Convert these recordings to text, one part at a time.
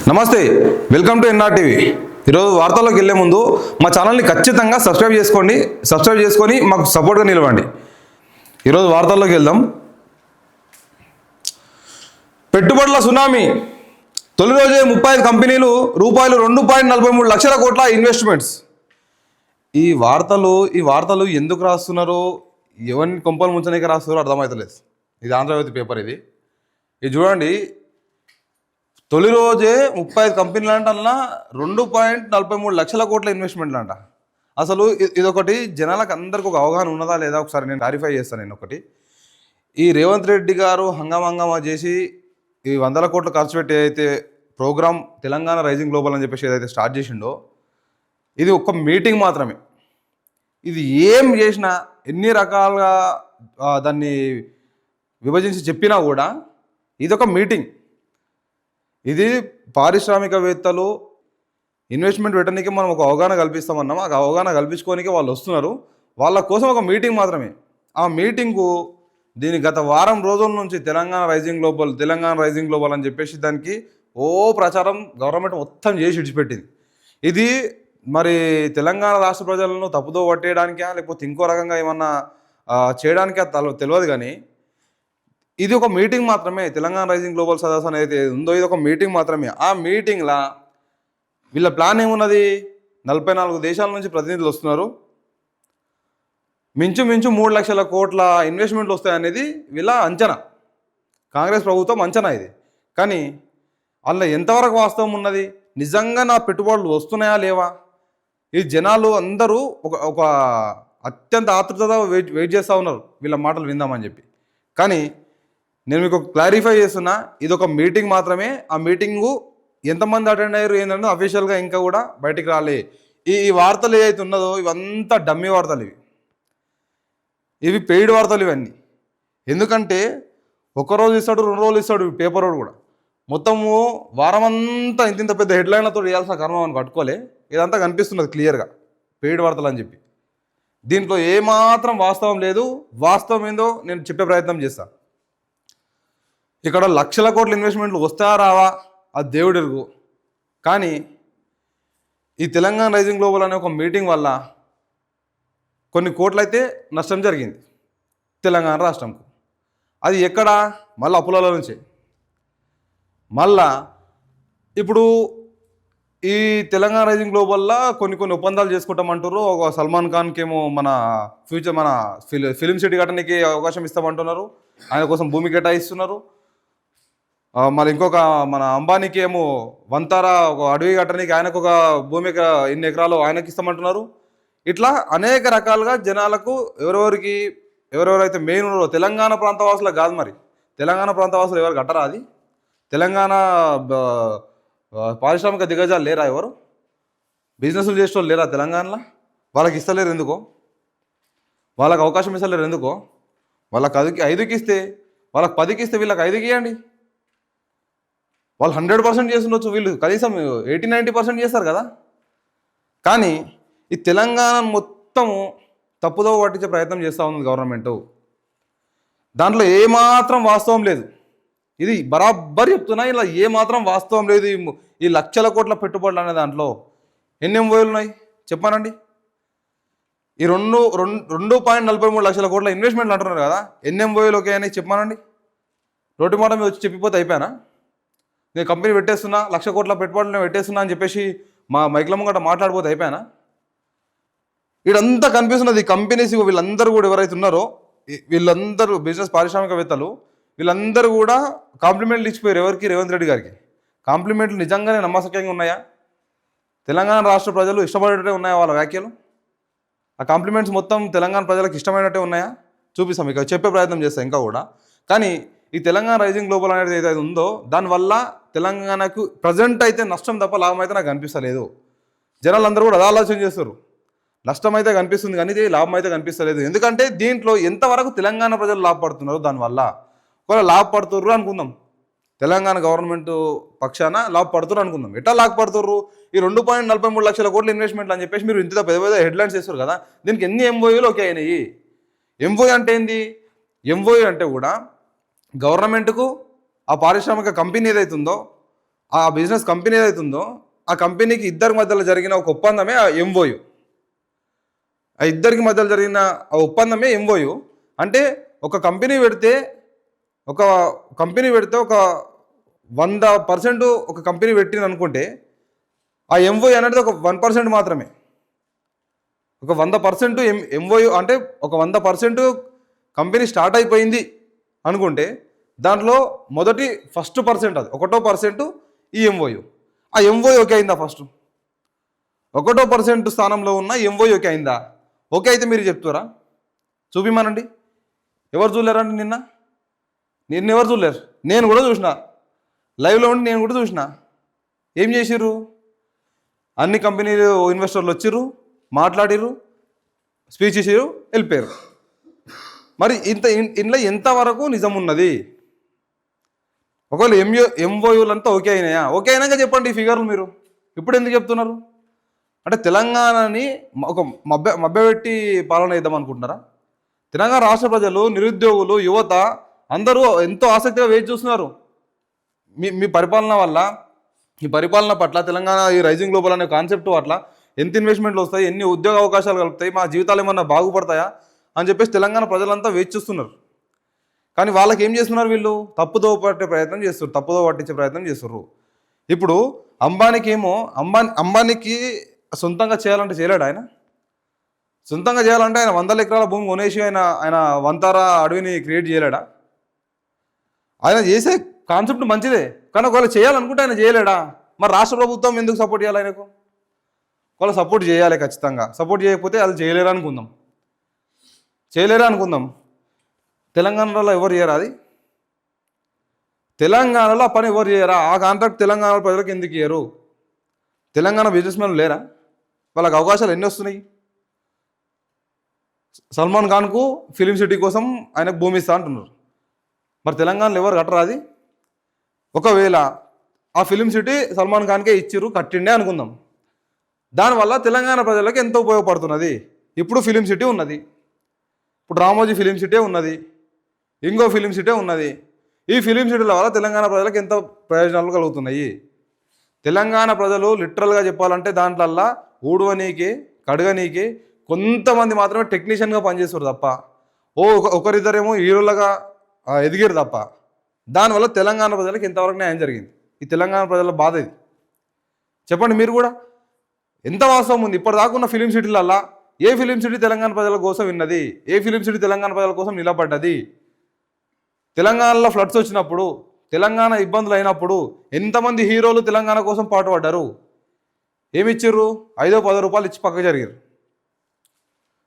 నమస్తే, welcome to NR TV. ఈరోజు వార్తల్లోకి వెళ్ళే ముందు మా ఛానల్ని ఖచ్చితంగా సబ్స్క్రైబ్ చేసుకొని మాకు సపోర్ట్గా నిలవండి. ఈరోజు వార్తల్లోకి వెళ్దాం. పెట్టుబడుల సునామీ, తొలి రోజే 35 కంపెనీలు, రూపాయలు 2.43 లక్షల కోట్ల ఇన్వెస్ట్మెంట్స్. ఈ వార్తలు ఎందుకు రాస్తున్నారో, ఎవరిని కొంపలు ముంచడానికి రాస్తున్నారో అర్థమవుతలేదు. ఇది ఆంధ్రజ్యోతి పేపర్. ఇది చూడండి, తొలి రోజే 35 కంపెనీలు అంటల్లా 2.43 లక్షల కోట్ల ఇన్వెస్ట్మెంట్లు అంట. అసలు ఇదొకటి జనాలకు అందరికి ఒక అవగాహన ఉన్నదా లేదా ఒకసారి నేను క్లారిఫై చేస్తాను. నేను ఒకటి, ఈ రేవంత్ రెడ్డి గారు హంగామా చేసి ఈ 100 కోట్లు ఖర్చు పెట్టి ఏదైతే ప్రోగ్రామ్ తెలంగాణ రైజింగ్ గ్లోబల్ అని చెప్పేసి ఏదైతే స్టార్ట్ చేసిండో, ఇది ఒక్క మీటింగ్ మాత్రమే. ఇది ఏం చేసినా, ఎన్ని రకాలుగా దాన్ని విభజించి చెప్పినా కూడా ఇదొక మీటింగ్. ఇది పారిశ్రామికవేత్తలు ఇన్వెస్ట్మెంట్ పెట్టడానికి మనం ఒక అవగాహన కల్పిస్తామన్నాం. ఆ అవగాహన కల్పించుకోనికి వాళ్ళు వస్తున్నారు. వాళ్ళ కోసం ఒక మీటింగ్ మాత్రమే. ఆ మీటింగు దీని గత వారం రోజుల నుంచి తెలంగాణ రైజింగ్ గ్లోబల్ అని చెప్పేసి దానికి ప్రచారం గవర్నమెంట్ మొత్తం చేసి విడిచిపెట్టింది. ఇది మరి తెలంగాణ రాష్ట్ర ప్రజలను తప్పుదో పట్టేయడానికా లేకపోతే ఇంకో రకంగా ఏమన్నా చేయడానికా తెలియదు. కానీ ఇది ఒక మీటింగ్ మాత్రమే. తెలంగాణ రైజింగ్ గ్లోబల్ సదస్సు అనేది ఉందో ఇది ఒక మీటింగ్ మాత్రమే. ఆ మీటింగ్లో వీళ్ళ ప్లాన్ ఏమున్నది? 44 దేశాల నుంచి ప్రతినిధులు వస్తున్నారు. మించు 3 లక్షల కోట్ల ఇన్వెస్ట్మెంట్లు వస్తాయనేది వీళ్ళ అంచనా, కాంగ్రెస్ ప్రభుత్వం అంచనా ఇది. కానీ అందులో ఎంతవరకు వాస్తవం ఉన్నది? నిజంగా నా పెట్టుబడులు వస్తున్నాయా లేవా? ఈ జనాలు అందరూ ఒక అత్యంత ఆతృతగా వెయిట్ చేస్తూ ఉన్నారు వీళ్ళ మాటలు విందామని చెప్పి. కానీ నేను మీకు క్లారిఫై చేస్తున్నా, ఇది ఒక మీటింగ్ మాత్రమే. ఆ మీటింగు ఎంతమంది అటెండ్ అయ్యారు ఏంటంటే అఫీషియల్గా ఇంకా కూడా బయటికి రాలే. ఈ వార్తలు ఏదైతే ఉన్నదో ఇవంతా డమ్మీ వార్తలు, ఇవి పెయిడ్ వార్తలు ఇవన్నీ. ఎందుకంటే ఒకరోజు ఇస్తాడు, 2 రోజులు ఇస్తాడు పేపర్ వాడు కూడా. మొత్తము వారమంతా ఇంత పెద్ద హెడ్లైన్లతో వేయాల్సిన కర్మ అని కట్టుకోలే. ఇదంతా కనిపిస్తున్నది క్లియర్గా పెయిడ్ వార్తలు అని చెప్పి. దీంట్లో ఏమాత్రం వాస్తవం లేదు. వాస్తవం ఏందో నేను చెప్పే ప్రయత్నం చేస్తాను. ఇక్కడ లక్షల కోట్ల ఇన్వెస్ట్మెంట్లు వస్తాయా రావా అది దేవుడు ఎరుగు. కానీ ఈ తెలంగాణ రైజింగ్ గ్లోబల్ అనే ఒక మీటింగ్ వల్ల కొన్ని కోట్లయితే నష్టం జరిగింది తెలంగాణ రాష్ట్రంకు. అది ఎక్కడ? మళ్ళీ అప్పులలో నుంచే. మళ్ళా ఇప్పుడు ఈ తెలంగాణ రైజింగ్ గ్లోబల్లో కొన్ని ఒప్పందాలు చేసుకుంటామంటారు. ఒక సల్మాన్ ఖాన్కి ఏమో మన ఫిలిం సిటీ కట్టడానికి అవకాశం ఇస్తామంటున్నారు. ఆయన కోసం భూమి కేటాయిస్తున్నారు. మరి ఇంకొక మన అంబానీకి ఏమో వంతారా ఒక అడవి కట్టడానికి ఆయనకు ఒక భూమి ఇన్ని ఎకరాలు ఆయనకి ఇస్తామంటున్నారు. ఇట్లా అనేక రకాలుగా జనాలకు ఎవరెవరైతే మెయిన్ ఉన్నారో తెలంగాణ ప్రాంతవాసులకు కాదు. మరి తెలంగాణ ప్రాంతవాసులు ఎవరు కట్టరా? అది తెలంగాణ పారిశ్రామిక దిగ్గజాలు లేరా? ఎవరు బిజినెస్లు చేసే వాళ్ళు లేరా తెలంగాణలో? వాళ్ళకి ఇస్తలేరు ఎందుకో? వాళ్ళకి అవకాశం ఇస్తలేరు ఎందుకో? వాళ్ళకి 5కి ఇస్తే, వాళ్ళకి 10కి ఇస్తే వీళ్ళకి 5కి ఇవ్వండి. వాళ్ళు 100% చేస్తుండొచ్చు, వీళ్ళు కనీసం 80-90% చేస్తారు కదా. కానీ ఈ తెలంగాణ మొత్తము తప్పుదో పట్టించే ప్రయత్నం చేస్తూ ఉంది గవర్నమెంట్. దాంట్లో ఏమాత్రం వాస్తవం లేదు. ఇది బరాబర్ చెప్తున్నా, ఇలా ఏమాత్రం వాస్తవం లేదు. ఈ లక్షల కోట్ల పెట్టుబడులు అనే దాంట్లో ఎన్ని ఎంఓయూలు ఉన్నాయి చెప్పానండి? ఈ 2.43 లక్షల కోట్ల ఇన్వెస్ట్మెంట్లు అంటున్నారు కదా, ఎన్ని ఎంఓయూలు ఓకే అని చెప్పానండి? రోడ్డు మాట మీద వచ్చి చెప్పిపోతే అయిపోయానా? నేను కంపెనీ పెట్టేస్తున్నా, 1,00,000 కోట్ల పెట్టుబడులు పెట్టేస్తున్నా అని చెప్పేసి మా మైక్ల ముంగట మాట్లాడిపోతే అయిపోయానా? వీడంతా కనిపిస్తున్నది. ఈ కంపెనీస్ వీళ్ళందరూ కూడా ఎవరైతే ఉన్నారో వీళ్ళందరూ బిజినెస్ పారిశ్రామికవేత్తలు వీళ్ళందరూ కూడా కాంప్లిమెంట్లు ఇచ్చిపోయారు. ఎవరికి? రేవంత్ రెడ్డి గారికి. కాంప్లిమెంట్లు నిజంగానే నమ్మసక్యంగా ఉన్నాయా? తెలంగాణ రాష్ట్ర ప్రజలు ఇష్టపడేటట్టే ఉన్నాయా వాళ్ళ వ్యాఖ్యలు? ఆ కాంప్లిమెంట్స్ మొత్తం తెలంగాణ ప్రజలకు ఇష్టమైనట్టే ఉన్నాయా? చూపిస్తాం, ఇక చెప్పే ప్రయత్నం చేస్తాం ఇంకా కూడా. కానీ ఈ తెలంగాణ రైజింగ్ గ్లోబల్ అనేది ఏదైతే ఉందో దానివల్ల తెలంగాణకు ప్రజెంట్ అయితే నష్టం తప్ప లాభం అయితే నాకు కనిపిస్తలేదు. జనాలు అందరూ కూడా అదే ఆలోచన చేస్తారు. నష్టం అయితే కనిపిస్తుంది కానీ ఇది లాభం అయితే కనిపిస్తలేదు. ఎందుకంటే దీంట్లో ఎంతవరకు తెలంగాణ ప్రజలు లాభపడుతున్నారు దానివల్ల. ఒకవేళ లాభపడుతుర్రు అనుకుందాం, తెలంగాణ గవర్నమెంట్ పక్షాన లాభపడుతున్నారు అనుకుందాం. ఎట్లా లాభపడుతుర్రు? ఈ 2.43 లక్షల కోట్ల ఇన్వెస్ట్మెంట్లు అని చెప్పేసి మీరు ఇంత పెద్ద హెడ్లైన్స్ చేస్తారు కదా, దీనికి ఎన్ని ఎంఓయూలు ఓకే అయినాయి? ఎంఓయూ అంటే ఏంది? ఎంఓయూ అంటే కూడా గవర్నమెంట్కు ఆ పారిశ్రామిక కంపెనీ ఏదైతే ఉందో ఆ బిజినెస్ కంపెనీ ఏదైతుందో ఆ కంపెనీకి ఇద్దరి మధ్యలో జరిగిన ఒక ఒప్పందమే ఆ ఎంఓయు. ఆ ఇద్దరికి మధ్యలో జరిగిన ఆ ఒప్పందమే ఎంఓయు. అంటే ఒక కంపెనీ పెడితే ఒక ఒక 100% ఒక కంపెనీ పెట్టింది అనుకుంటే ఆ ఎంఓయు అనేది ఒక 1% మాత్రమే. ఒక 100% ఎంఓయు అంటే ఒక 100% కంపెనీ స్టార్ట్ అయిపోయింది అనుకుంటే దాంట్లో ఫస్ట్ పర్సెంట్ అది 1% ఈ ఎంఓయు. ఆ ఎంఓయు ఓకే అయిందా? ఫస్ట్ 1% స్థానంలో ఉన్న ఎంఓయు ఓకే అయిందా? ఓకే అయితే మీరు చెప్తారా? చూపిమానండి. ఎవరు చూడలేరండి? నిన్న ఎవరు చూడలేరు? నేను కూడా చూసిన, లైవ్లో ఉండి నేను కూడా చూసిన. ఏం చేసిర్రు? అన్ని కంపెనీలు ఇన్వెస్టర్లు వచ్చిర్రు, మాట్లాడిర్రు, స్పీచ్ ఇచ్చిర్రు, వెళ్ళిపోయారు. మరి ఇంట్లో ఎంతవరకు నిజం ఉన్నది? ఒకవేళ ఎంఓయూలంతా ఓకే అయినాయా? ఓకే అయినాక చెప్పండి ఈ ఫిగర్లు. మీరు ఇప్పుడు ఎందుకు చెప్తున్నారు? అంటే తెలంగాణని ఒక మభ్యపెట్టి పాలన చేద్దాం అనుకుంటున్నారా? తెలంగాణ రాష్ట్ర ప్రజలు, నిరుద్యోగులు, యువత అందరూ ఎంతో ఆసక్తిగా వేచి చూస్తున్నారు మీ పరిపాలన వల్ల. ఈ పరిపాలన పట్ల తెలంగాణ ఈ రైజింగ్ గ్లోబల్ అనే కాన్సెప్ట్ పట్ల ఎంత ఇన్వెస్ట్మెంట్లు వస్తాయి, ఎన్ని ఉద్యోగ అవకాశాలు కలుగుతాయి, మా జీవితాలు ఏమన్నా బాగుపడతాయా అని చెప్పేసి తెలంగాణ ప్రజలంతా వేచి చూస్తున్నారు. కానీ వాళ్ళకి ఏం చేస్తున్నారు? వీళ్ళు తప్పుదో పట్టే ప్రయత్నం చేస్తారు, తప్పుదో పట్టించే ప్రయత్నం చేస్తున్నారు. ఇప్పుడు అంబానీకి సొంతంగా చేయాలంటే చేయలేడు ఆయన. సొంతంగా చేయాలంటే ఆయన 100 ఎకరాల భూమి కొనేసి ఆయన వంతారా అడవిని క్రియేట్ చేయలేడా? ఆయన చేసే కాన్సెప్ట్ మంచిదే, కానీ ఒకవేళ చేయాలనుకుంటే ఆయన చేయలేడా? మరి రాష్ట్ర ప్రభుత్వం ఎందుకు సపోర్ట్ చేయాలి ఆయనకు? ఒకవేళ సపోర్ట్ చేయాలి, ఖచ్చితంగా. సపోర్ట్ చేయకపోతే వాళ్ళు చేయలేరు అనుకుందాం. తెలంగాణలో ఎవరు చేయరా? అది తెలంగాణలో ఆ పని ఎవరు చేయరా? ఆ కాంట్రాక్ట్ తెలంగాణ ప్రజలకు ఎందుకు ఇయ్యరు? తెలంగాణ బిజినెస్ మ్యాన్లు లేరా? వాళ్ళకి అవకాశాలు ఎన్ని వస్తున్నాయి? సల్మాన్ ఖాన్కు ఫిలిం సిటీ కోసం ఆయనకు భూమి ఇస్తా అంటున్నారు. మరి తెలంగాణలో ఎవరు కట్టరా అది? ఒకవేళ ఆ ఫిలిం సిటీ సల్మాన్ ఖాన్కే ఇచ్చిర్రు, కట్టిండే అనుకుందాం. దానివల్ల తెలంగాణ ప్రజలకు ఎంతో ఉపయోగపడుతున్నది. ఇప్పుడు ఫిలిం సిటీ ఉన్నది, ఇప్పుడు రామోజీ ఫిలిం సిటీ ఉన్నది, ఇంకో ఫిలిం సిటీ ఉన్నది. ఈ ఫిలిం సిటీల వల్ల తెలంగాణ ప్రజలకు ఎంత ప్రయోజనాలు కలుగుతున్నాయి? తెలంగాణ ప్రజలు లిటరల్గా చెప్పాలంటే దాంట్లల్లా ఊడవనీకి, కడగనీకి కొంతమంది మాత్రమే టెక్నీషియన్గా పనిచేస్తారు తప్ప ఒకరిద్దరేమో హీరోలుగా ఎదిగారు తప్ప దానివల్ల తెలంగాణ ప్రజలకు ఎంతవరకు న్యాయం జరిగింది? ఈ తెలంగాణ ప్రజల బాధ ఇది. చెప్పండి మీరు కూడా. ఎంత వాస్తవం ఉంది? ఇప్పటిదాకా ఉన్న ఫిలిం సిటీలల్లా ఏ ఫిలిం సిటీ తెలంగాణ ప్రజల కోసం విన్నది? ఏ ఫిలిం సిటీ తెలంగాణ ప్రజల కోసం నిలబడ్డది? తెలంగాణలో ఫ్లడ్స్ వచ్చినప్పుడు, తెలంగాణ ఇబ్బందులు అయినప్పుడు ఎంతమంది హీరోలు తెలంగాణ కోసం పాటుపడ్డారు? ఏమిచ్చిర్రు? 5-10 రూపాయలు ఇచ్చి పక్కకు జరిగారు.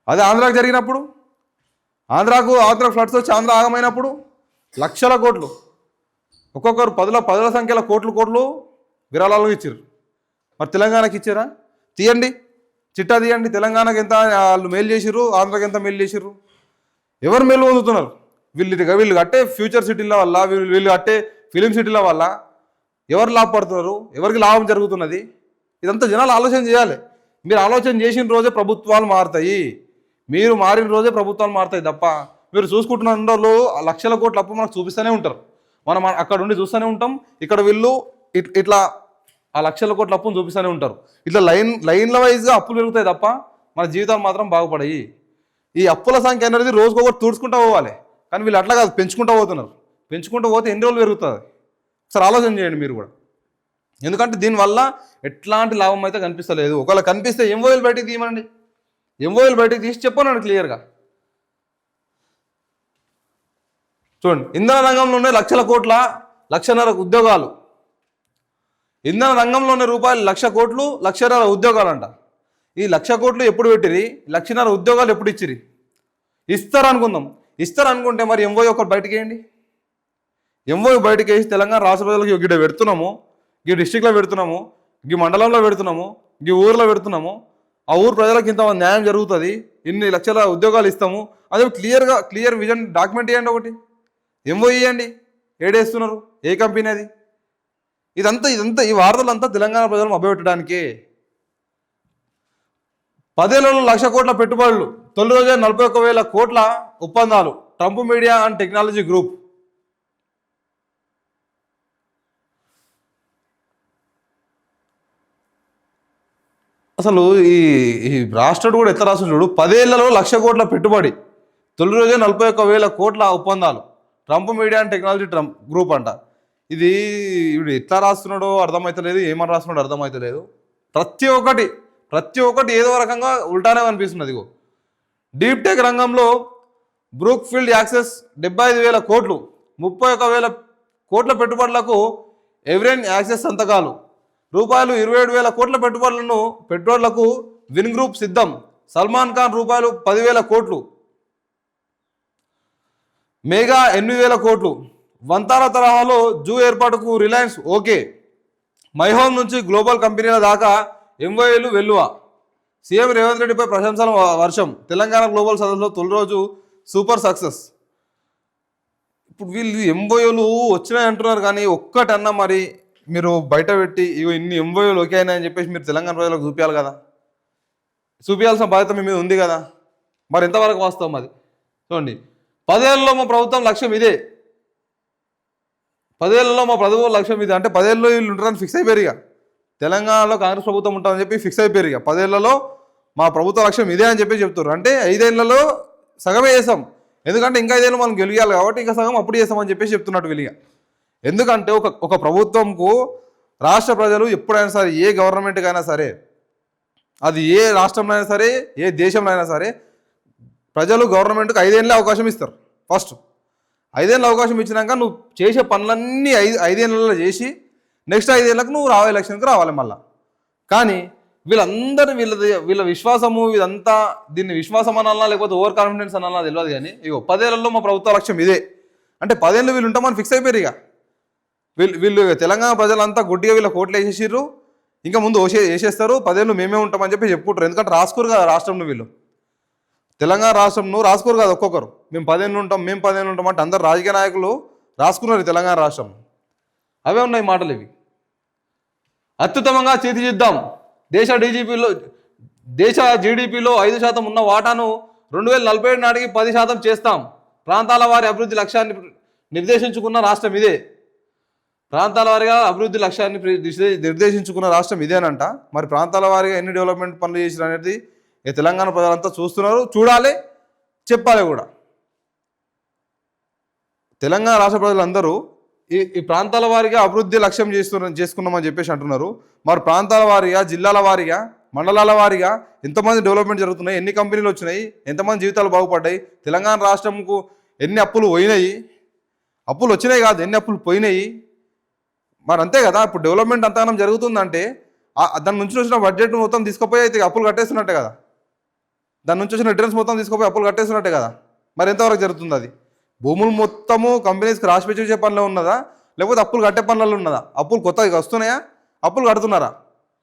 అదే ఆంధ్రాకు జరిగినప్పుడు, ఆంధ్ర ఫ్లడ్స్ వచ్చి ఆంధ్ర ఆగమైనప్పుడు లక్షల కోట్లు, ఒక్కొక్కరు పదుల సంఖ్యల కోట్లు విరాళాలు ఇచ్చారు. మరి తెలంగాణకి ఇచ్చారా? తీయండి, చిట్టా తీయండి. తెలంగాణకి ఎంత వాళ్ళు మేలు చేసిర్రు, ఆంధ్రాకి ఎంత మేలు చేసిర్రు? ఎవరు మేలు పొందుతున్నారు? వీళ్ళు కట్టే ఫ్యూచర్ సిటీల వల్ల, వీళ్ళు కట్టే ఫిలిం సిటీల వల్ల ఎవరు లాభపడుతున్నారు? ఎవరికి లాభం జరుగుతున్నది? ఇదంతా జనాలు ఆలోచన చేయాలి. మీరు ఆలోచన చేసిన రోజే ప్రభుత్వాలు మారుతాయి. మీరు మారిన రోజే ప్రభుత్వాలు మారుతాయి తప్ప మీరు చూసుకుంటున్న రోజులు లక్షల కోట్ల అప్పు మనకు చూపిస్తూనే ఉంటారు. మనం అక్కడ ఉండి చూస్తూనే ఉంటాం. ఇక్కడ వీళ్ళు ఇట్లా ఆ లక్షల కోట్ల అప్పును చూపిస్తూనే ఉంటారు. ఇట్లా లైన్ల వైజ్గా అప్పులు పెరుగుతాయి తప్ప మన జీవితాలు మాత్రం బాగుపడాయి. ఈ అప్పుల సంఖ్య అనేది రోజుకొకటి తుడుచుకుంటూ పోవాలి. కానీ వీళ్ళు అట్లా కాదు, పెంచుకుంటూ పోతున్నారు. పెంచుకుంటూ పోతే ఎన్ని రోజులు పెరుగుతుంది? ఒకసారి ఆలోచన చేయండి మీరు కూడా. ఎందుకంటే దీనివల్ల ఎట్లాంటి లాభం అయితే కనిపిస్తలేదు. ఒకవేళ కనిపిస్తే ఎంఓఎల్ బయటికి తీయమండి, ఎంఓఎల్ బయటికి తీసి చెప్పనండి క్లియర్గా. చూడండి, ఇంధన రంగంలోనే లక్షల కోట్ల 1.5 ఉద్యోగాలు, ఇంధన రంగంలోనే రూపాయలు 1,00,000 కోట్లు 1,50,000 ఉద్యోగాలు అంట. ఈ 1,00,000 కోట్లు ఎప్పుడు పెట్టిరి? 1,50,000 ఉద్యోగాలు ఎప్పుడు ఇచ్చిరి? ఇస్తారనుకుంటే మరి ఎంఓయూ ఒకటి బయటకు వేయండి. ఎంఓయూ బయటకు వేసి తెలంగాణ రాష్ట్ర ప్రజలకు గిడ పెడుతున్నాము, ఈ డిస్టిక్లో పెడుతున్నాము, ఈ మండలంలో పెడుతున్నాము, ఈ ఊర్లో పెడుతున్నాము, ఆ ఊరు ప్రజలకు ఇంత న్యాయం జరుగుతుంది, ఇన్ని లక్షల ఉద్యోగాలు ఇస్తాము, అదే క్లియర్ విజన్ డాక్యుమెంట్ ఇవ్వండి. ఒకటి ఎంఓ ఇవ్వండి. ఏడేస్తున్నారు? ఏ కంపెనీ అది? ఇదంతా ఈ వార్తలంతా తెలంగాణ ప్రజలు మభ్యపెట్టడానికే. 10 ఏళ్లలో 1,00,000 కోట్ల పెట్టుబడులు, తొలి రోజే 41,000 కోట్ల ఒప్పందాలు. Trump media and technology group. అసలు ఈ ఈ రాష్ట్రుడు కూడా ఎట్లా రాష్ట్రం చూడు, 10 ఏళ్లలో 1,00,000 కోట్ల పెట్టుబడి, తొలి రోజే 41,000 కోట్ల ఒప్పందాలు, Trump media and technology Trump group అంట. ఇది ఇప్పుడు ఎట్లా రాస్తున్నాడో అర్థమవుతలేదు, ఏమని రాస్తున్నాడో అర్థమవుతలేదు. ప్రతి ఒక్కటి ఏదో రకంగా ఉల్టానే అనిపిస్తున్నది. ఇగో డీప్ టెక్ రంగంలో బ్రూక్ ఫీల్డ్ యాక్సెస్ 75,000 కోట్లు, 31,000 కోట్ల పెట్టుబడులకు ఎవరెన్ యాక్సెస్ సంతకాలు, రూపాయలు 27,000 కోట్ల పెట్టుబడులకు విన్ గ్రూప్ సిద్ధం, సల్మాన్ ఖాన్ రూపాయలు 10,000 కోట్లు, మెగా 8,000 కోట్లు, వంతాల తరహాలో జూ ఏర్పాటుకు రిలయన్స్ ఓకే, మై హోమ్ నుంచి గ్లోబల్ కంపెనీల దాకా ఎంఓఏలు వెల్లువ, సీఎం రేవంత్ రెడ్డిపై ప్రశంసల వర్షం, తెలంగాణ గ్లోబల్ సదస్సులో తొలి రోజు సూపర్ సక్సెస్. ఇప్పుడు వీళ్ళు ఎంఓఏలు వచ్చినాయి అంటున్నారు, కానీ ఒక్కటన్నా మరి మీరు బయట పెట్టి ఇవి ఇన్ని ఎంఓఏలు ఓకే అయినాయని చెప్పేసి మీరు తెలంగాణ ప్రజలకు చూపించాలి కదా, చూపించాల్సిన బాధ్యత మీ మీద ఉంది కదా. మరి ఎంతవరకు వాస్తవం అది చూడండి. 10 ఏళ్లలో మా ప్రభుత్వం లక్ష్యం ఇదే, 10 ఏళ్లలో మా ప్రభుత్వం లక్ష్యం ఇదే అంటే 10 ఏళ్ళు వీళ్ళు ఉంటారని ఫిక్స్ అయిపోయారు. ఇక తెలంగాణలో కాంగ్రెస్ ప్రభుత్వం ఉంటామని చెప్పి ఫిక్స్ అయిపోయారు. ఇక 10 ఏళ్లలో మా ప్రభుత్వ లక్ష్యం ఇదే అని చెప్పి చెప్తారు. అంటే 5 ఏళ్లలో సగమే చేసాం, ఎందుకంటే ఇంకా 5 ఏళ్ళు మనం గెలియాలి కాబట్టి ఇంకా సగం అప్పుడు చేస్తామని చెప్పేసి చెప్తున్నట్టు వీళ్ళిగా. ఎందుకంటే ఒక ప్రభుత్వంకు రాష్ట్ర ప్రజలు ఎప్పుడైనా సరే, ఏ గవర్నమెంట్కి అయినా సరే, అది ఏ రాష్ట్రంలో అయినా సరే, ఏ దేశంలో అయినా సరే, ప్రజలు గవర్నమెంట్కి 5 ఏళ్ళే అవకాశం ఇస్తారు. ఫస్ట్ 5 ఏళ్ళ అవకాశం ఇచ్చినాక నువ్వు చేసే పనులన్నీ 5 ఏళ్ళలో చేసి నెక్స్ట్ 5 ఏళ్ళకు నువ్వు ఎలక్షన్కి రావాలి మళ్ళీ. కానీ వీళ్ళందరూ వీళ్ళ విశ్వాసము ఇదంతా, దీన్ని విశ్వాసం అనాలన్నా లేకపోతే ఓవర్ కాన్ఫిడెన్స్ అనాలన్నా తెలియదు. కానీ ఇగో 10 ఏళ్లలో మా ప్రభుత్వ లక్ష్యం ఇదే అంటే 10 ఏళ్ళు వీళ్ళు ఉంటామని ఫిక్స్ అయిపోయారు. ఇక వీళ్ళు తెలంగాణ ప్రజలంతా గుడ్డిగా వీళ్ళ కోట్లు వేసేసిర్రు, ఇంకా ముందు వేసేస్తారు. 10 ఏళ్ళు మేమే ఉంటామని చెప్పి చెప్పుకుంటారు. ఎందుకంటే రాసుకోరు కదా రాష్ట్రంలో, వీళ్ళు తెలంగాణ రాష్ట్రంను రాసుకోరు కదా ఒక్కొక్కరు. మేము 10 ఏళ్ళు ఉంటాం, మేము 10 ఏళ్ళు ఉంటాం అంటే అందరు రాజకీయ నాయకులు రాసుకున్నారు తెలంగాణ రాష్ట్రం. అవే ఉన్నాయి మాటలు ఇవి. అత్యుత్తమంగా తీర్చిదిద్దాం, దేశ జీడిపిలో 5% ఉన్న వాటాను 2047 నాటికి 10% చేస్తాం, ప్రాంతాల వారి అభివృద్ధి లక్ష్యాన్ని నిర్దేశించుకున్న రాష్ట్రం ఇదే. ప్రాంతాల వారిగా అభివృద్ధి లక్ష్యాన్ని నిర్దేశించుకున్న రాష్ట్రం ఇదేనంట. మరి ప్రాంతాల వారిగా ఎన్ని డెవలప్మెంట్ పనులు చేసిన అనేది తెలంగాణ ప్రజలంతా చూస్తున్నారు, చూడాలి, చెప్పాలి కూడా. తెలంగాణ రాష్ట్ర ప్రజలందరూ ఈ ప్రాంతాల వారిగా అభివృద్ధి లక్ష్యం చేసుకున్నామని చెప్పేసి అంటున్నారు. మరి ప్రాంతాల వారిగా, జిల్లాల వారిగా, మండలాల వారిగా ఎంతమంది డెవలప్మెంట్ జరుగుతున్నాయి, ఎన్ని కంపెనీలు వచ్చినాయి, ఎంతమంది జీవితాలు బాగుపడ్డాయి, తెలంగాణ రాష్ట్రంకు ఎన్ని అప్పులు పోయినాయి, అప్పులు వచ్చినాయి కాదు ఎన్ని అప్పులు పోయినాయి. మరి అంతే కదా. ఇప్పుడు డెవలప్మెంట్ అంతగానం జరుగుతుందంటే దాని నుంచి వచ్చిన బడ్జెట్ మొత్తం తీసుకుపోయి అయితే అప్పులు కట్టేస్తున్నట్టే కదా, దాని నుంచి వచ్చిన రిటర్న్స్ మొత్తం తీసుకుపోయి అప్పులు కట్టేస్తున్నట్టే కదా. మరి ఎంతవరకు జరుగుతుంది అది? భూములు మొత్తము కంపెనీస్కి రాసి పెట్టే పనిలో ఉన్నదా, లేకపోతే అప్పులు కట్టే పనులలో ఉన్నదా? అప్పులు కొత్తగా వస్తున్నాయా, అప్పులు కడుతున్నారా?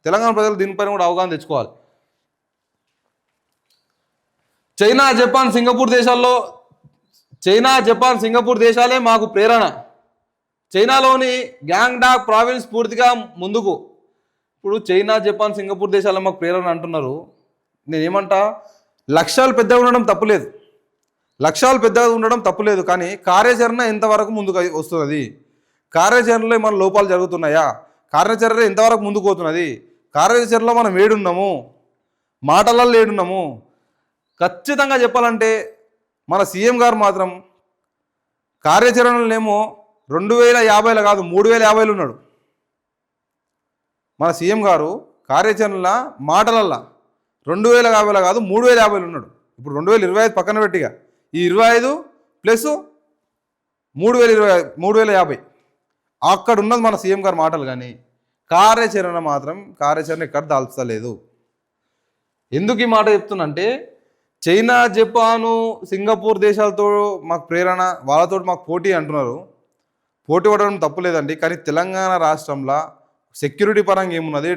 తెలంగాణ ప్రజలు దీనిపైన కూడా అవగాహన తెచ్చుకోవాలి. చైనా జపాన్ సింగపూర్ దేశాలే మాకు ప్రేరణ, చైనాలోని గ్యాంగ్డాక్ ప్రావిన్స్ పూర్తిగా ముందుకు. ఇప్పుడు చైనా జపాన్ సింగపూర్ దేశాలే మాకు ప్రేరణ అంటున్నారు. నేనేమంటా, లక్ష్యాలు పెద్దగా ఉండడం తప్పులేదు, కానీ కార్యాచరణ ఎంతవరకు ముందుకు వస్తున్నది, కార్యాచరణలో మన లోపాలు జరుగుతున్నాయా, కార్యాచరణ ఎంతవరకు ముందుకు పోతున్నది, కార్యాచరణలో మనం ఏడున్నాము, మాటలలో ఏడున్నాము. ఖచ్చితంగా చెప్పాలంటే మన సీఎం గారు మాత్రం కార్యాచరణలేమో 2050లో కాదు 3050లో ఉన్నాడు. మన సీఎం గారు కార్యాచరణల మాటలల్లా 2050లో కాదు 3050లో ఉన్నాడు. ఇప్పుడు 2025 పక్కన పెట్టిగా ఈ 25 ప్లస్ 3050 అక్కడ ఉన్నది మన సీఎం గారు మాటలు. కానీ కార్యాచరణ ఎక్కడ దాల్చలేదు. ఎందుకు ఈ మాట చెప్తున్నంటే, చైనా జపాను సింగపూర్ దేశాలతో మాకు ప్రేరణ, వాళ్ళతో మాకు పోటీ అంటున్నారు. పోటీ పడడం తప్పులేదండి, కానీ తెలంగాణ రాష్ట్రంలో సెక్యూరిటీ పరంగా ఏమున్నది,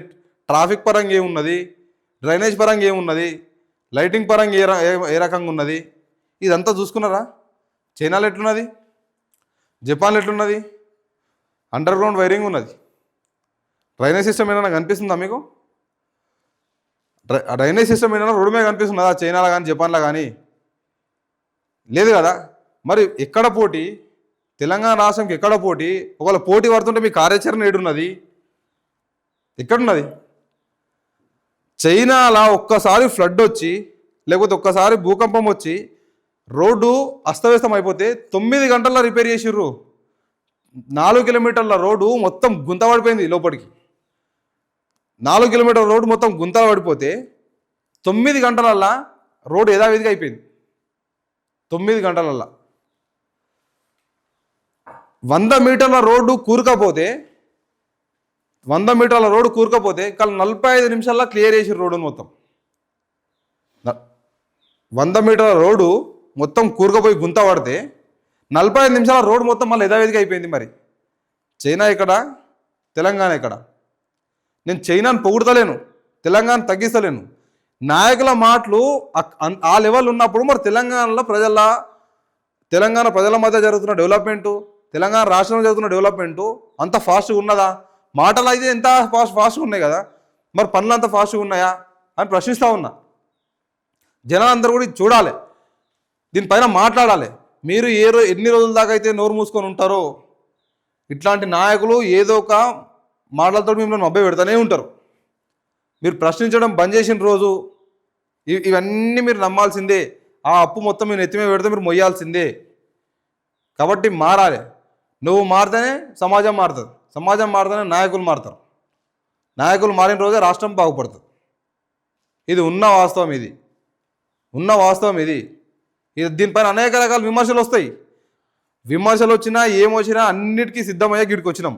ట్రాఫిక్ పరంగా ఏమున్నది, డ్రైనేజ్ పరంగా ఏమున్నది, లైటింగ్ పరంగా ఏ రకంగా ఉన్నది, ఇదంతా చూసుకున్నారా? చైనాలో ఎట్లున్నది, జపాన్లో ఎట్లున్నది, అండర్ గ్రౌండ్ వైరింగ్ ఉన్నది. డ్రైనేజ్ సిస్టమ్ ఏమైనా కనిపిస్తుందా మీకు? డ్రైనేజ్ సిస్టమ్ ఏమైనా రోడ్డు మీద కనిపిస్తున్నదా చైనాలో కానీ జపాన్లో కానీ? లేదు కదా. మరి ఎక్కడ పోటీ? తెలంగాణ రాష్ట్రంకి ఎక్కడ పోటీ? ఒకవేళ పోటీ పడుతుంటే మీ కార్యాచరణ ఏడున్నది, ఎక్కడున్నది? చైనాలో ఒక్కసారి ఫ్లడ్ వచ్చి లేకపోతే ఒక్కసారి భూకంపం వచ్చి రోడ్డు అస్తవ్యస్తం అయిపోతే 9 గంటల్లో రిపేర్ చేసిర్రు. 4 కిలోమీటర్ల రోడ్డు మొత్తం గుంత పడిపోయింది లోపలికి. 4 కిలోమీటర్ల రోడ్డు మొత్తం గుంతలు పడిపోతే 9 గంటలల్లా రోడ్డు యథావిధిగా అయిపోయింది. 9 గంటలల్లా 100 మీటర్ల రోడ్డు కూరుకపోతే 45 నిమిషాల్లో క్లియర్ చేసి రోడ్డును మొత్తం. 100 మీటర్ల రోడ్డు మొత్తం కూరుకపోయి గుంత పడితే 45 నిమిషాల రోడ్డు మొత్తం మళ్ళీ యథావిధిగా అయిపోయింది. మరి చైనా ఇక్కడ, తెలంగాణ ఇక్కడ. నేను చైనాను పొగుడతలేను, తెలంగాణ తగ్గిస్తలేను. నాయకుల మాటలు ఆ లెవెల్ ఉన్నప్పుడు మరి తెలంగాణ ప్రజల మధ్య జరుగుతున్న డెవలప్మెంటు, తెలంగాణ రాష్ట్రంలో జరుగుతున్న డెవలప్మెంటు అంత ఫాస్ట్గా ఉన్నదా? మాటలు అయితే ఎంత ఫాస్ట్గా ఉన్నాయి కదా, మరి పనులు అంత ఫాస్ట్గా ఉన్నాయా అని ప్రశ్నిస్తూ ఉన్నా. జనాలందరూ కూడా చూడాలి, దీనిపైన మాట్లాడాలి. మీరు ఎన్ని రోజుల దాకా అయితే నోరు మూసుకొని ఉంటారో ఇట్లాంటి నాయకులు ఏదో ఒక మాటలతో మిమ్మల్ని మభ్య పెడతానే ఉంటారు. మీరు ప్రశ్నించడం బంద్ చేసిన రోజు ఇవన్నీ మీరు నమ్మాల్సిందే. ఆ అప్పు మొత్తం మీరు ఎత్తిమే పెడితే మీరు మొయ్యాల్సిందే. కాబట్టి మారాలి. నువ్వు మారితేనే సమాజం మారుతుంది, సమాజం మారితేనే నాయకులు మారుతారు. నాయకులు మారిన రోజే రాష్ట్రం బాగుపడుతుంది. ఇది ఉన్న వాస్తవం ఇది. దీనిపైన అనేక రకాల విమర్శలు వస్తాయి. విమర్శలు వచ్చినా ఏమొచ్చినా అన్నిటికీ సిద్ధమయ్యే గిడికి వచ్చినాం.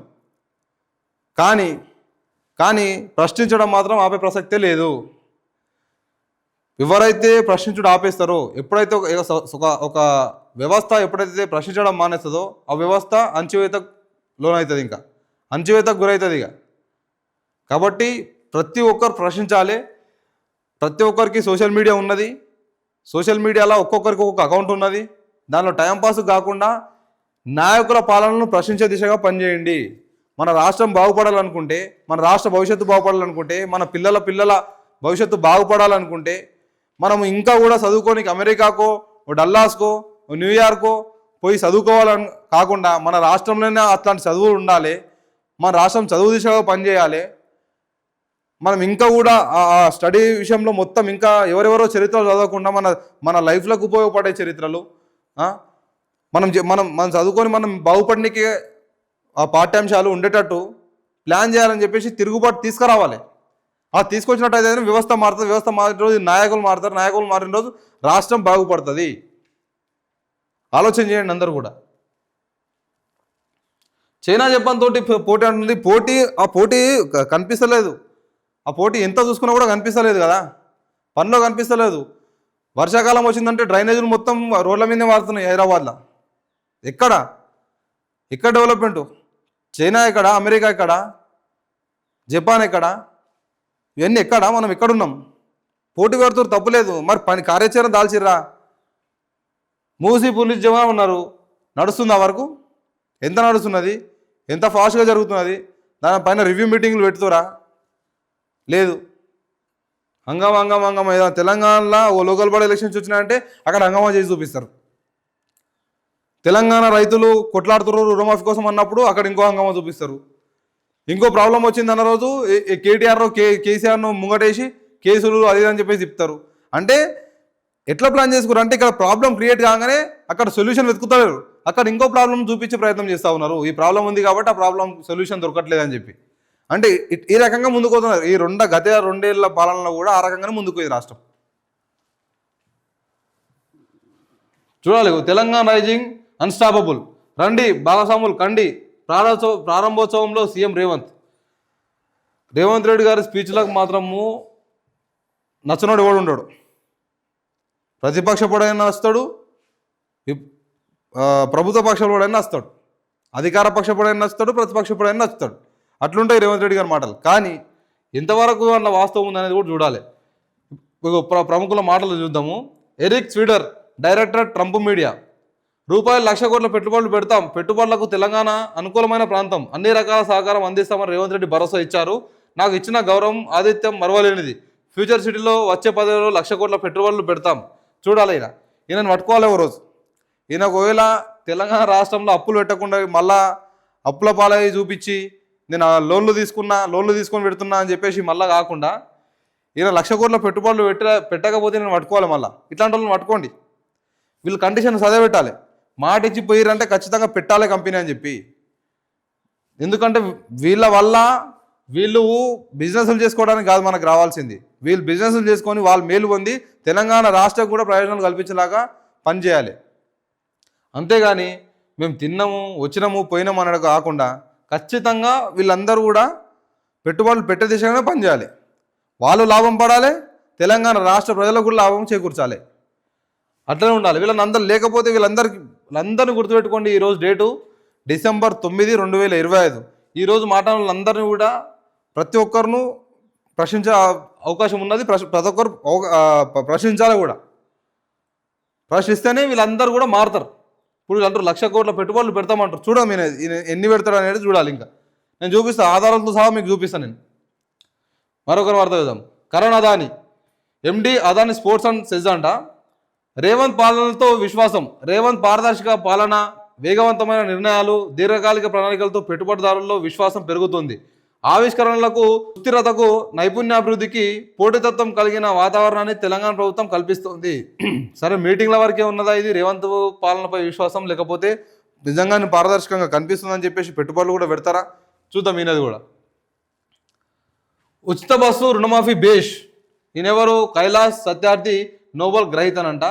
కానీ ప్రశ్నించడం మాత్రం ఆపే ప్రసక్తే లేదు. ఎవరైతే ప్రశ్నించడం ఆపేస్తారో, ఎప్పుడైతే ఒక వ్యవస్థ ఎప్పుడైతే ప్రశ్నించడం మానేస్తుందో ఆ వ్యవస్థ అణచివేతకు లోనవుతుంది, ఇంకా అణచివేతకు గురవుతుంది ఇక. కాబట్టి ప్రతి ఒక్కరు ప్రశ్నించాలి. ప్రతి ఒక్కరికి సోషల్ మీడియా ఉన్నది. సోషల్ మీడియాలో ఒక్కొక్కరికి ఒక్కొక్క అకౌంట్ ఉన్నది. దానిలో టైంపాస్ కాకుండా నాయకుల పాలనను ప్రశ్నించే దిశగా పనిచేయండి. మన రాష్ట్రం బాగుపడాలనుకుంటే, మన రాష్ట్ర భవిష్యత్తు బాగుపడాలనుకుంటే, మన పిల్లల భవిష్యత్తు బాగుపడాలనుకుంటే మనం ఇంకా కూడా చదువుకోనికి అమెరికాకో, డల్లాస్కో, న్యూయార్కో పోయి చదువుకోవాలని కాకుండా మన రాష్ట్రంలోనే అట్లాంటి చదువులు ఉండాలి. మన రాష్ట్రం చదువు దిశగా పనిచేయాలి. మనం ఇంకా కూడా ఆ స్టడీ విషయంలో మొత్తం ఇంకా ఎవరెవరో చరిత్రలు చదవకుండా మన లైఫ్లోకి ఉపయోగపడే చరిత్రలు మనం చదువుకొని మనం బాగుపడడానికి ఆ పాఠ్యాంశాలు ఉండేటట్టు ప్లాన్ చేయాలని చెప్పేసి తిరుగుబాటు తీసుకురావాలి. ఆ తీసుకొచ్చినట్టయితే వ్యవస్థ మారుతుంది. వ్యవస్థ మారిన రోజు నాయకులు మారుతారు. నాయకులు మారిన రోజు రాష్ట్రం బాగుపడుతుంది. ఆలోచన చేయండి అందరూ కూడా. చైనా జపాన్ తోటి పోటీ అంటుంది. ఆ పోటీ కనిపిస్తలేదు. ఆ పోటీ ఎంత చూసుకున్నా కూడా కనిపిస్తలేదు కదా, పనిలో కనిపిస్తలేదు. వర్షాకాలం వచ్చిందంటే డ్రైనేజీలు మొత్తం రోడ్ల మీదే మారుతున్నాయి హైదరాబాద్లో. ఎక్కడ డెవలప్మెంటు? చైనా ఎక్కడ, అమెరికా ఎక్కడ, జపాన్ ఎక్కడ, ఇవన్నీ ఎక్కడ? మనం ఎక్కడున్నాం? పోటీ పడుతున్నారు, తప్పులేదు. మరి పని కార్యాచరణ దాల్చిర్రా? మూసి పోలీస్ జవాన్ ఉన్నారు, నడుస్తుంది ఆ వరకు? ఎంత నడుస్తున్నది? ఎంత ఫాస్ట్గా జరుగుతున్నది? దానిపైన రివ్యూ మీటింగ్లు పెడుతురా? లేదు. హంగామా ఏదైనా తెలంగాణలో ఓ లోకల్ బాడీ ఎలక్షన్స్ వచ్చినాయంటే అక్కడ హంగామా చేసి చూపిస్తారు. తెలంగాణ రైతులు కొట్లాడుతున్నారు రుణమాఫీ కోసం అన్నప్పుడు అక్కడ ఇంకో హంగామా చూపిస్తారు. ఇంకో ప్రాబ్లం వచ్చిందన్న రోజు కేసీఆర్ను ముంగటేసి కేసులు అది అని చెప్పేసి చెప్తారు. అంటే ఎట్లా ప్లాన్ చేసుకున్నారు అంటే ఇక్కడ ప్రాబ్లం క్రియేట్ కాగానే అక్కడ సొల్యూషన్ వెతుకుతారు, అక్కడ ఇంకో ప్రాబ్లం చూపించే ప్రయత్నం చేస్తూ ఉన్నారు. ఈ ప్రాబ్లం ఉంది కాబట్టి ఆ ప్రాబ్లం సొల్యూషన్ దొరకట్లేదని చెప్పి. అంటే ఈ రకంగా ముందుకు పోతున్నారు. ఈ గత 2 ఏళ్ల పాలనలో కూడా ఆ రకంగానే ముందుకు పోయింది రాష్ట్రం. చూడాలి. Telangana rising unstoppable. రండి భాగస్వాములు కండి. ప్రారంభోత్సవంలో సీఎం రేవంత్ రెడ్డి గారి స్పీచ్లకు మాత్రము నచ్చనోడు ఎవడు ఉండడు. ప్రతిపక్ష పడైనా వస్తాడు, ప్రభుత్వ పక్ష పడైనా వస్తాడు, అధికార పక్ష పడైనా వస్తాడు, ప్రతిపక్ష పడైనా వస్తాడు. అట్లుంటాయి రేవంత్ రెడ్డి గారి మాటలు. కానీ ఎంతవరకు అన్న వాస్తవం ఉందనేది కూడా చూడాలి. ప్రముఖుల మాటలు చూద్దాము. Eric Swider, director, Trump media. ₹1,00,00,000 కోట్ల పెట్టుబడులు పెడతాం. పెట్టుబడులకు తెలంగాణ అనుకూలమైన ప్రాంతం. అన్ని రకాల సహకారం అందిస్తామని రేవంత్ రెడ్డి భరోసా ఇచ్చారు. నాకు ఇచ్చిన గౌరవం, ఆతిథ్యం మరవలేనిది. ఫ్యూచర్ సిటీలో వచ్చే 10 ఏళ్ళలో 1,00,000 కోట్ల పెట్టుబడులు పెడతాం. చూడాలి. ఈయనను పట్టుకోవాలి ఓ రోజు. ఈయన ఒకవేళ తెలంగాణ రాష్ట్రంలో అప్పులు పెట్టకుండా మళ్ళా అప్పుల పాలయ్యి చూపించి నేను లోన్లు తీసుకొని పెడుతున్నా అని చెప్పేసి మళ్ళా కాకుండా ఈయన 1,00,000 కోట్ల పెట్టుబడులు పెట్టకపోతే నేను పట్టుకోవాలి. మళ్ళీ ఇట్లాంటి వాళ్ళని పట్టుకోండి. వీళ్ళు కండిషన్ చదివెట్టాలి. మాట ఇచ్చి పోయిరంటే ఖచ్చితంగా పెట్టాలి కంపెనీ అని చెప్పి. ఎందుకంటే వీళ్ళ వల్ల వీళ్ళు బిజినెస్లు చేసుకోవడానికి కాదు మనకు రావాల్సింది. వీళ్ళు బిజినెస్లు చేసుకొని వాళ్ళు మేలు పొంది తెలంగాణ రాష్ట్రం కూడా ప్రయోజనాలు కల్పించేలాగా పనిచేయాలి. అంతేగాని మేము తిన్నాము వచ్చినాము పోయినాము అనడం కాకుండా ఖచ్చితంగా వీళ్ళందరూ కూడా పెట్టుబడులు పెట్టే దిశగానే పనిచేయాలి. వాళ్ళు లాభం పడాలి, తెలంగాణ రాష్ట్ర ప్రజలకు కూడా లాభం చేకూర్చాలి. అట్లనే ఉండాలి. వీళ్ళందరూ లేకపోతే వీళ్ళందరినీ గుర్తుపెట్టుకోండి. ఈరోజు డేటు డిసెంబర్ 9, 2025. ఈరోజు మాట్లాడిన వాళ్ళందరినీ కూడా ప్రతి ఒక్కరిను ప్రశ్నించే అవకాశం ఉన్నది. ప్రతి ఒక్కరు ప్రశ్నించాలి కూడా. ప్రశ్నిస్తేనే వీళ్ళందరూ కూడా మారుతారు. ఇప్పుడు వీళ్ళందరూ 1,00,000 కోట్ల పెట్టుబడులు పెడతామంటారు. చూడండి మీరు ఎన్ని పెడతాడు అనేది చూడాలి. ఇంకా నేను చూపిస్తాను, ఆధారాలతో సహా మీకు చూపిస్తాను. నేను మరొకరు వార్త చూద్దాం. కరణ్ అదాని ఎండి అదాని స్పోర్ట్స్ అండ్ సెజ్ అంట. రేవంత్ పాలనతో విశ్వాసం. రేవంత్ పారదర్శక పాలన, వేగవంతమైన నిర్ణయాలు, దీర్ఘకాలిక ప్రణాళికలతో పెట్టుబడిదారుల్లో విశ్వాసం పెరుగుతుంది. ఆవిష్కరణలకు, సుస్థిరతకు, నైపుణ్యాభివృద్ధికి పోటీతత్వం కలిగిన వాతావరణాన్ని తెలంగాణ ప్రభుత్వం కల్పిస్తుంది. సరే, మీటింగ్ల వరకే ఉన్నదా ఇది రేవంత్ పాలనపై విశ్వాసం? లేకపోతే నిజంగానే పారదర్శకంగా కనిపిస్తుందని చెప్పేసి పెట్టుబడులు కూడా పెడతారా? చూద్దాం. ఈయనది కూడా ఉచిత బస్సు రుణమాఫీ బేష్. ఈయనెవరు? కైలాస్ సత్యార్థి నోబెల్ గ్రహీతనంట.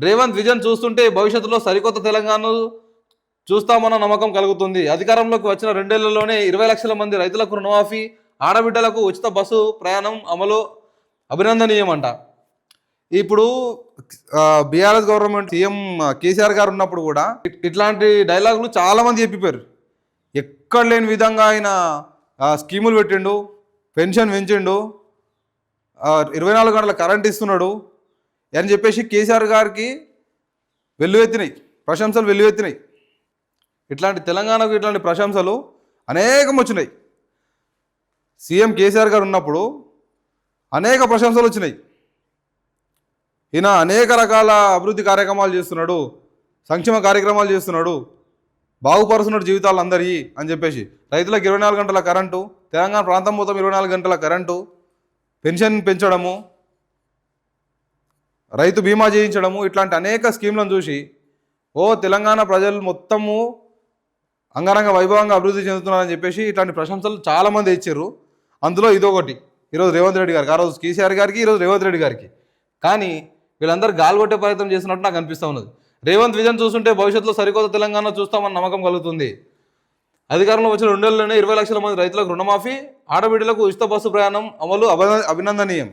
రేవంత్ విజన్ చూస్తుంటే భవిష్యత్తులో సరికొత్త తెలంగాణ చూస్తామన్న నమ్మకం కలుగుతుంది. అధికారంలోకి వచ్చిన 2 ఏళ్లలోనే 20 లక్షల మంది రైతులకు రుణమాఫీ, ఆడబిడ్డలకు ఉచిత బస్సు ప్రయాణం అమలు అభినందనీయమంట. ఇప్పుడు బీఆర్ఎస్ గవర్నమెంట్ సీఎం కేసీఆర్ గారు ఉన్నప్పుడు కూడా ఇట్లాంటి డైలాగులు చాలామంది చెప్పిపోయారు. ఎక్కడ లేని విధంగా ఆయన స్కీములు పెట్టిండు, పెన్షన్ పెంచిండు, 24 గంటల కరెంట్ ఇస్తున్నాడు అని చెప్పేసి కేసీఆర్ గారికి వెల్లువెత్తినాయి, ప్రశంసలు వెల్లువెత్తినాయి. ఇట్లాంటి తెలంగాణకు ఇట్లాంటి ప్రశంసలు అనేకం వచ్చినాయి. సీఎం కేసీఆర్ గారు ఉన్నప్పుడు అనేక ప్రశంసలు వచ్చినాయి. ఈయన అనేక రకాల అభివృద్ధి కార్యక్రమాలు చేస్తున్నాడు, సంక్షేమ కార్యక్రమాలు చేస్తున్నాడు, బాగుపరుస్తున్నాడు జీవితాలు అందరికీ అని చెప్పేసి. రైతులకు 24 గంటల కరెంటు, తెలంగాణ ప్రాంతం మొత్తం 24 గంటల కరెంటు, పెన్షన్ పెంచడము, రైతు బీమా చేయించడము, ఇట్లాంటి అనేక స్కీమ్లను చూసి తెలంగాణ ప్రజలు మొత్తము అంగరంగ వైభవంగా అభివృద్ధి చెందుతున్నారని చెప్పేసి ఇట్లాంటి ప్రశంసలు చాలామంది ఇచ్చారు. అందులో ఇదొకటి. ఈరోజు రేవంత్ రెడ్డి గారికి, ఆ రోజు కేసీఆర్ గారికి, ఈరోజు రేవంత్ రెడ్డి గారికి. కానీ వీళ్ళందరూ గాలిగొట్టే ప్రయత్నం చేస్తున్నట్టు నాకు అనిపిస్తూ ఉన్నది. రేవంత్ విజన్ చూస్తుంటే భవిష్యత్తులో సరికొత్త తెలంగాణ చూస్తామన్న నమ్మకం కలుగుతుంది. అధికారంలో వచ్చిన 2 ఏళ్లలోనే 20 లక్షల మంది రైతులకు రుణమాఫీ, ఆడబిడ్డలకు ఉచిత బస్సు ప్రయాణం అమలు అభినందనీయం.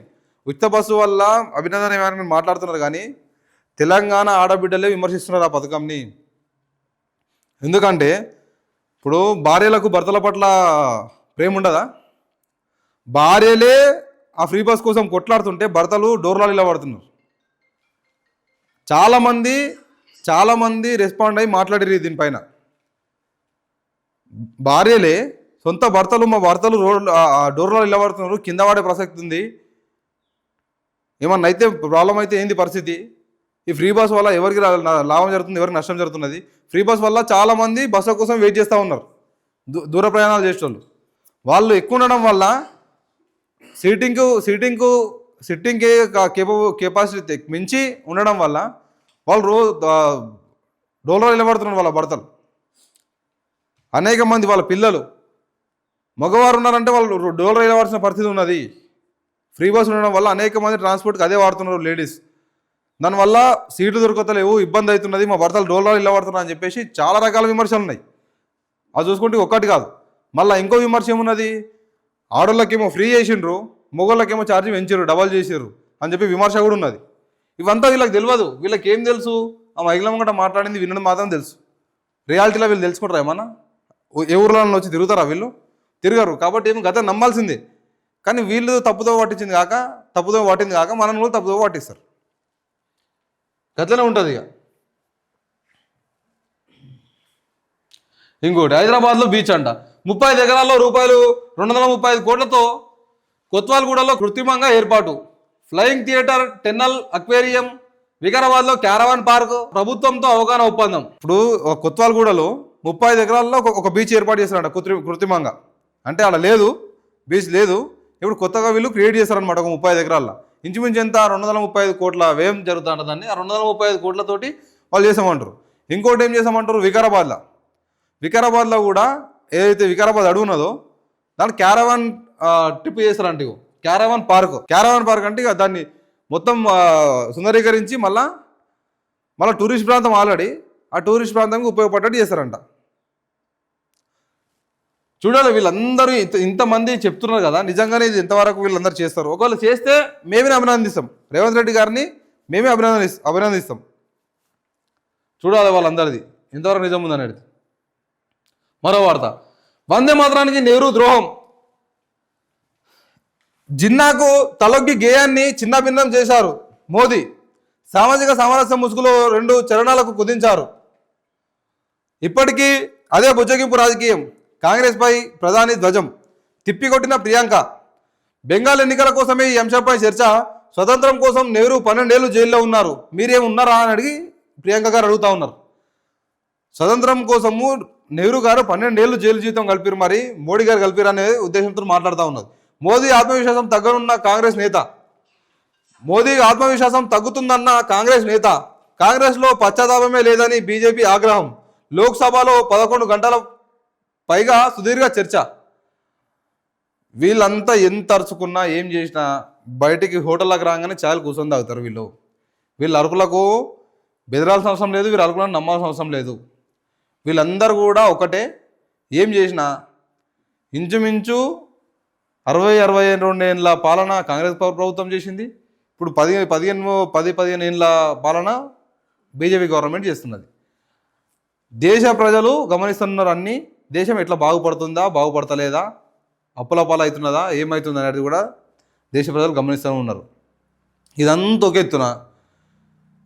ఉచిత బస్సు వల్ల అభినందనీయమని మాట్లాడుతున్నారు కానీ తెలంగాణ ఆడబిడ్డలే విమర్శిస్తున్నారు ఆ పథకంని. ఎందుకంటే ఇప్పుడు భార్యలకు భర్తల పట్ల ప్రేమ ఉండదా? భార్యలే ఆ ఫ్రీ బస్ కోసం కొట్లాడుతుంటే భర్తలు డోర్లాలు ఇలా పడుతున్నారు. చాలామంది రెస్పాండ్ అయ్యి మాట్లాడారు దీనిపైన. భార్యలే సొంత భర్తలు, మా భర్తలు డోర్లాలు ఇలా పడుతున్నారు, కింద పడే ప్రసక్తి ఉంది, ఏమన్నా అయితే ప్రాబ్లం అయితే ఏంది పరిస్థితి? ఈ ఫ్రీ బస్ వల్ల ఎవరికి లాభం జరుగుతుంది, ఎవరికి నష్టం జరుగుతున్నది? ఫ్రీ బస్ వల్ల చాలామంది బస్సు కోసం వెయిట్ చేస్తూ ఉన్నారు, దూర ప్రయాణాలు చేసేవాళ్ళు. వాళ్ళు ఎక్కువ ఉండడం వల్ల సిట్టింగ్ కెపాసిటీ మించి ఉండడం వల్ల వాళ్ళు డోర్లో నిలబడుతున్నారు వాళ్ళ భర్తలు. అనేక మంది వాళ్ళ పిల్లలు మగవారు ఉన్నారంటే వాళ్ళు డోర్లో నిలబడాల్సిన పరిస్థితి ఉన్నది. ఫ్రీ బస్ ఉండడం వల్ల అనేక మంది ట్రాన్స్పోర్ట్కి అదే వాడుతున్నారు లేడీస్. దానివల్ల సీట్లు దొరకతలేవు, ఇబ్బంది అవుతున్నది, మా భర్తలు డోర్లో నిలబడుతున్నారు అని చెప్పేసి చాలా రకాల విమర్శలు ఉన్నాయి. అది చూసుకుంటే ఒక్కటి కాదు. మళ్ళీ ఇంకో విమర్శ ఏమున్నది? ఆడోళ్ళకేమో ఫ్రీ చేసిండ్రు, మొగోళ్ళకేమో ఛార్జీ పెంచారు, డబల్ చేసారు అని చెప్పి విమర్శ కూడా ఉన్నది. ఇవంతా వీళ్ళకి తెలియదు. వీళ్ళకి ఏం తెలుసు? ఆ మహిళ ముంగట మాట్లాడింది వినడం మాత్రం తెలుసు. రియాలిటీలో వీళ్ళు తెలుసుకుంటారా ఏమన్నా? ఏ ఊర్లో వచ్చి తిరుగుతారా? వీళ్ళు తిరగరు. కాబట్టి ఏమి గత నమ్మాల్సిందే. కానీ వీళ్ళు తప్పుదో పట్టింది కాక మనల్ని కూడా తప్పుదో పట్టిస్తారు. గట్లనే ఉంటుంది. ఇక ఇంకోటి, హైదరాబాద్లో బీచ్ అంట 35 ఎకరాల్లో రూపాయలు 235 కోట్లతో కొత్వాల్గూడలో కృత్రిమంగా ఏర్పాటు. ఫ్లయింగ్ థియేటర్, టెన్నల్ అక్వేరియం, వికారాబాద్లో క్యారవాన్ పార్క్, ప్రభుత్వంతో అవగాహన ఒప్పందం. ఇప్పుడు కొత్వాల్గూడలో 35 ఎకరాల్లో ఒక బీచ్ ఏర్పాటు చేస్తారంట కృత్రిమంగా. అంటే అలా లేదు, బీచ్ లేదు, ఇప్పుడు కొత్తగా వీళ్ళు క్రియేట్ చేస్తారనమాట ఒక 35 ఎకరాల్లో. ఇంచుమించు ఎంత 235 కోట్ల వ్యయం జరుగుతూ ఉంటుందండి. ఆ 235 కోట్లతోటి వాళ్ళు చేసామంటారు. ఇంకోటి ఏం చేసామంటారు, వికారాబాద్లో కూడా ఏదైతే వికారాబాద్ అడుగు ఉన్నదో దాన్ని క్యారవాన్ ట్రిప్ చేస్తారంట. క్యారవాన్ పార్క్ అంటే ఇక దాన్ని మొత్తం సుందరీకరించి మళ్ళా టూరిస్ట్ ప్రాంతం ఆల్రెడీ ఆ టూరిస్ట్ ప్రాంతానికి ఉపయోగపడ్డట్టు చేస్తారంట. చూడాలి వీళ్ళందరూ ఇంతమంది చెప్తున్నారు కదా, నిజంగానే ఇది ఎంతవరకు వీళ్ళందరూ చేస్తారు. ఒకవేళ చేస్తే మేమే అభినందిస్తాం, రేవంత్ రెడ్డి గారిని మేమే అభినందిస్తాం. చూడాలి వాళ్ళందరిది ఎంతవరకు నిజం ఉందనేది. మరో వార్త, వందే మాతరానికి నెహ్రూ ద్రోహం. జిన్నాకు తలొగ్గి గేయాన్ని చిన్నభిన్నం చేశారు మోదీ. సామాజిక సామరస్యం ముసుగులో 2 చరణాలకు కుదించారు. ఇప్పటికీ అదే బుజ్జగింపు రాజకీయం. కాంగ్రెస్ పై ప్రధాని ధ్వజం. తిప్పికొట్టిన ప్రియాంక. బెంగాల్ ఎన్నికల కోసమే ఈ అంశంపై చర్చ. స్వతంత్రం కోసం నెహ్రూ 12 ఏళ్ళు జైల్లో ఉన్నారు, మీరేమున్నారా అని అడిగి ప్రియాంక గారు అడుగుతా ఉన్నారు. స్వతంత్రం కోసము నెహ్రూ గారు 12 ఏళ్ళు జైలు జీవితం కలిపిరు, మరి మోడీ గారు కలిపిరు అనే ఉద్దేశంతో మాట్లాడుతూ ఉన్నారు. మోదీ ఆత్మవిశ్వాసం తగ్గనున్న కాంగ్రెస్ నేత. మోదీ ఆత్మవిశ్వాసం తగ్గుతుందన్న కాంగ్రెస్ నేత. కాంగ్రెస్లో పశ్చాత్తాపమే లేదని బీజేపీ ఆగ్రహం. లోక్సభలో 11 గంటల పైగా సుదీర్ఘ చర్చ. వీళ్ళంతా ఎంత అరుచుకున్నా ఏం చేసినా బయటికి హోటళ్ళకి రాగానే చాలు కూర్చొని తాగుతారు. వీళ్ళ అరుకులకు బెదరాల్సిన అవసరం లేదు, వీళ్ళ అరుకులను నమ్మాల్సిన అవసరం లేదు. వీళ్ళందరూ కూడా ఒకటే, ఏం చేసినా ఇంచుమించు 60-62 ఏళ్ళ పాలన కాంగ్రెస్ ప్రభుత్వం చేసింది. ఇప్పుడు 10-15 ఏళ్ళ పాలన బీజేపీ గవర్నమెంట్ చేస్తున్నది. దేశ ప్రజలు గమనిస్తున్నారు అన్నీ. దేశం ఎట్లా బాగుపడుతుందా, బాగుపడతలేదా, అప్పుల పాలు అవుతున్నదా, ఏమవుతుంది అనేది కూడా దేశ ప్రజలు గమనిస్తూ ఉన్నారు. ఇదంతా ఒక ఎత్తున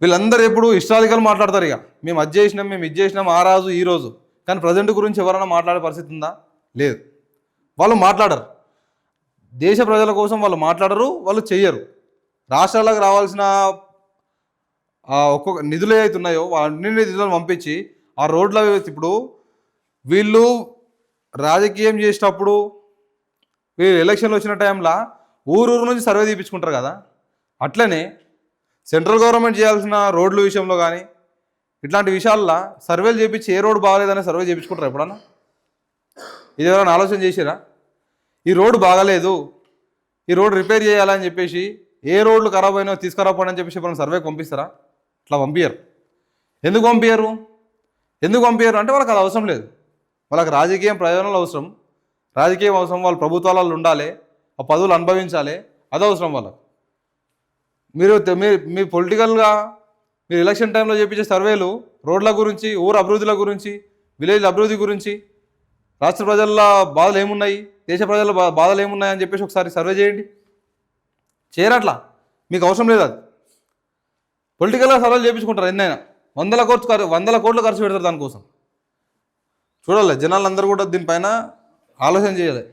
వీళ్ళందరూ ఎప్పుడు ఇష్టాధికారులు మాట్లాడతారు. ఇక మేము అది చేసినాం, మేము ఇది చేసినాం, ఆ రాజు ఈ రోజు. కానీ ప్రజెంట్ గురించి ఎవరైనా మాట్లాడే పరిస్థితి ఉందా? లేదు. వాళ్ళు మాట్లాడరు. దేశ ప్రజల కోసం వాళ్ళు మాట్లాడరు, వాళ్ళు చెయ్యరు. రాష్ట్రాలకు రావాల్సిన ఒక్కొక్క నిధులు ఏవైతే ఉన్నాయో అన్ని నిధులను పంపించి ఆ రోడ్ల ఇప్పుడు వీళ్ళు రాజకీయం చేసేటప్పుడు వీళ్ళు ఎలక్షన్లు వచ్చిన టైంలో ఊరు నుంచి సర్వే తీయించుకుంటారు కదా, అట్లనే సెంట్రల్ గవర్నమెంట్ చేయాల్సిన రోడ్ల విషయంలో కానీ ఇట్లాంటి విషయాల్లో సర్వేలు చేయించి ఏ రోడ్డు బాగాలేదనే సర్వే చేయించుకుంటారు ఎప్పుడన్నా? ఇది ఎవరైనా ఆలోచన చేసిరా? ఈ రోడ్డు బాగాలేదు, ఈ రోడ్డు రిపేర్ చేయాలని చెప్పేసి ఏ రోడ్లు ఖరాబ్ అయినా తీసుకురాపోండి అని చెప్పేసి మనం సర్వేకి పంపిస్తారా? ఇట్లా పంపించరు. ఎందుకు పంపించరు అంటే వాళ్ళకి అది అవసరం లేదు. వాళ్ళకి రాజకీయం ప్రయోజనాలు అవసరం, రాజకీయం అవసరం, వాళ్ళు ప్రభుత్వాలలో ఉండాలి, ఆ పదవులు అనుభవించాలి, అది అవసరం వాళ్ళకు. మీరు పొలిటికల్గా మీరు ఎలక్షన్ టైంలో చేయించే సర్వేలు రోడ్ల గురించి, ఊరు అభివృద్ధుల గురించి, విలేజ్ అభివృద్ధి గురించి, రాష్ట్ర ప్రజల బాధలు ఏమున్నాయి, దేశ ప్రజల బాధలు ఏమున్నాయి అని చెప్పేసి ఒకసారి సర్వే చేయండి. చేయరట్లా, మీకు అవసరం లేదు. అది పొలిటికల్గా సర్వేలు చేయించుకుంటారు. ఎన్నైనా 100 కోట్లు ఖర్చు పెడతారు దానికోసం. చూడాలి, జనాలందరూ కూడా దీనిపైన ఆలోచన చేయాలి.